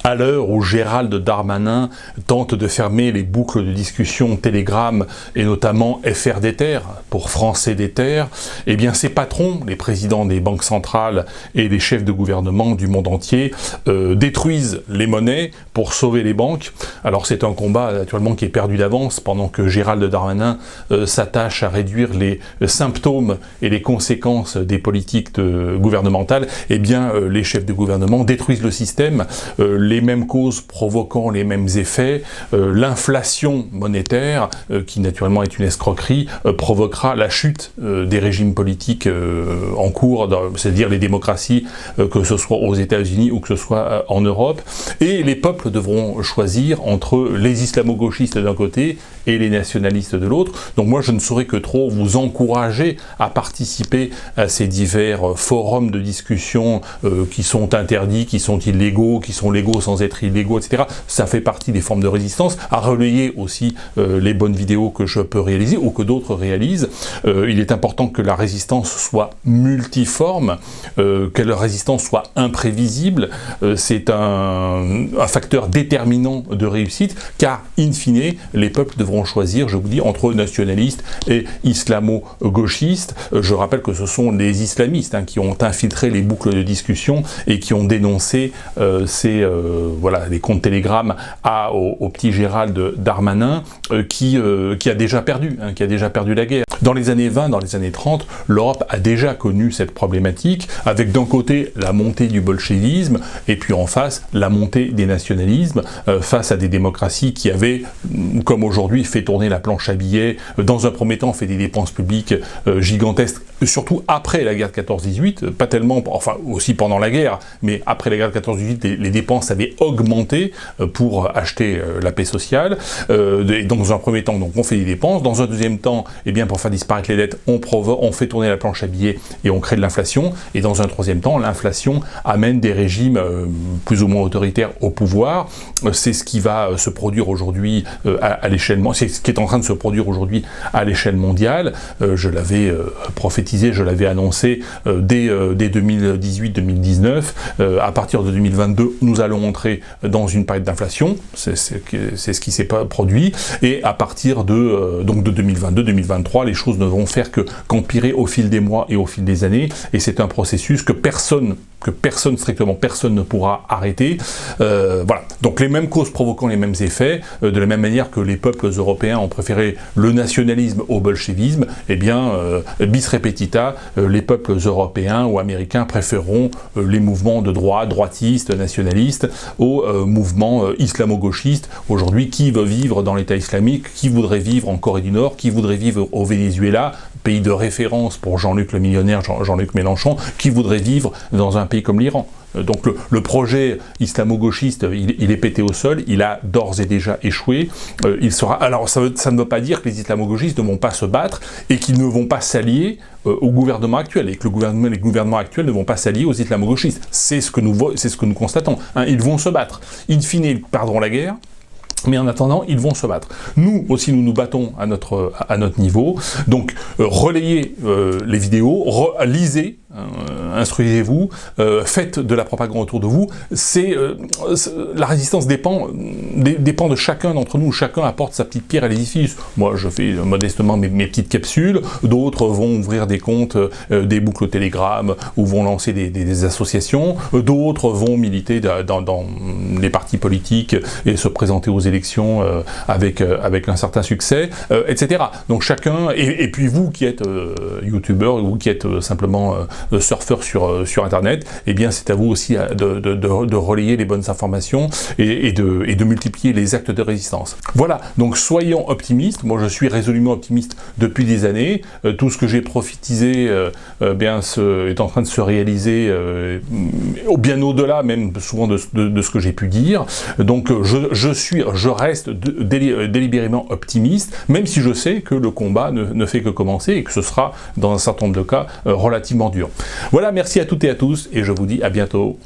À l'heure où Gérald Darmanin tente de fermer les boucles de discussion Telegram et notamment FRDTR pour Français des Terres, eh bien ses patrons, les présidents des banques centrales et les chefs de gouvernement du monde entier détruisent les monnaies pour sauver les banques. Alors c'est un combat naturellement qui est perdu d'avance pendant que Gérald Darmanin s'attache à réduire les symptômes et les conséquences des politiques gouvernementales. Eh bien les chefs de gouvernement détruisent le système, les mêmes causes provoquant les mêmes effets, l'inflation monétaire, qui naturellement est une escroquerie, provoquera la chute des régimes politiques en cours, c'est-à-dire les démocraties, que ce soit aux États-Unis ou que ce soit en Europe, et les peuples devront choisir entre les islamo-gauchistes d'un côté et les nationalistes de l'autre. Donc moi je ne saurais que trop vous encourager à participer à ces divers forums de discussion qui sont interdits, qui sont illégaux, qui sont légaux sans être illégaux, etc. Ça fait partie des formes de résistance, à relayer aussi les bonnes vidéos que je peux réaliser ou que d'autres réalisent. Il est important que la résistance soit multiforme, que la résistance soit imprévisible. C'est un facteur déterminant de réussite, car in fine, les peuples devront choisir, je vous dis, entre nationalistes et islamo-gauchistes. Je rappelle que ce sont les islamistes qui ont infiltré les boucles de discussion et qui ont dénoncé les comptes Telegram au petit Gérald Darmanin qui a déjà perdu la guerre. Dans les années 20, dans les années 30, l'Europe a déjà connu cette problématique, avec d'un côté la montée du bolchevisme, et puis en face la montée des nationalismes, face à des démocraties qui avaient, comme aujourd'hui, fait tourner la planche à billets, dans un premier temps fait des dépenses publiques gigantesques, surtout après la guerre de 14-18, pas tellement, enfin aussi pendant la guerre, mais après la guerre de 14-18, les dépenses avaient augmenté pour acheter la paix sociale. Dans un premier temps, donc on fait des dépenses. Dans un deuxième temps, eh bien pour faire disparaître les dettes, on fait tourner la planche à billets et on crée de l'inflation. Et dans un troisième temps, l'inflation amène des régimes plus ou moins autoritaires au pouvoir. C'est ce qui va se produire aujourd'hui à l'échelle, c'est ce qui est en train de se produire aujourd'hui à l'échelle mondiale. Je l'avais prophétisé, je l'avais annoncé dès 2018-2019. À partir de 2022, nous allons entrer dans une période d'inflation. C'est ce qui s'est produit. Et à partir de 2022-2023, les choses ne vont faire qu'empirer au fil des mois et au fil des années. Et c'est un processus que strictement personne ne pourra arrêter. Voilà. Donc les mêmes causes provoquant les mêmes effets, de la même manière que les peuples européens ont préféré le nationalisme au bolchevisme, eh bien, bis repetita, les peuples européens ou américains préféreront les mouvements de droite, droitistes, nationalistes, aux mouvements islamo-gauchistes. Aujourd'hui, qui veut vivre dans l'État islamique? Qui voudrait vivre en Corée du Nord? Qui voudrait vivre au Venezuela, pays de référence pour Jean-Luc le millionnaire, Jean-Luc Mélenchon? Qui voudrait vivre dans un pays comme l'Iran? Donc le projet islamo-gauchiste, il est pété au sol, il a d'ores et déjà échoué. Alors ça ne veut pas dire que les islamo-gauchistes ne vont pas se battre et qu'ils ne vont pas s'allier au gouvernement actuel, et que les gouvernements actuels ne vont pas s'allier aux islamo-gauchistes. C'est ce que nous constatons. Ils vont se battre. In fine, ils perdront la guerre. Mais en attendant, ils vont se battre. Nous aussi, nous nous battons à notre niveau. Donc, relayez les vidéos, lisez, instruisez-vous, faites de la propagande autour de vous. La résistance dépend de chacun d'entre nous. Chacun apporte sa petite pierre à l'édifice. Moi, je fais modestement mes petites capsules. D'autres vont ouvrir des comptes, des boucles Telegram, ou vont lancer des associations. D'autres vont militer dans les partis politiques et se présenter aux élections avec un certain succès, etc. Donc chacun, et puis vous qui êtes youtubeur, ou qui êtes simplement surfeur sur internet, eh bien c'est à vous aussi de relayer les bonnes informations et de multiplier les actes de résistance. Voilà, donc soyons optimistes. Moi je suis résolument optimiste depuis des années. Tout ce que j'ai prophétisé est en train de se réaliser bien au-delà même souvent de ce que j'ai pu dire. Donc je reste délibérément optimiste, même si je sais que le combat ne fait que commencer et que ce sera, dans un certain nombre de cas, relativement dur. Voilà, merci à toutes et à tous, et je vous dis à bientôt.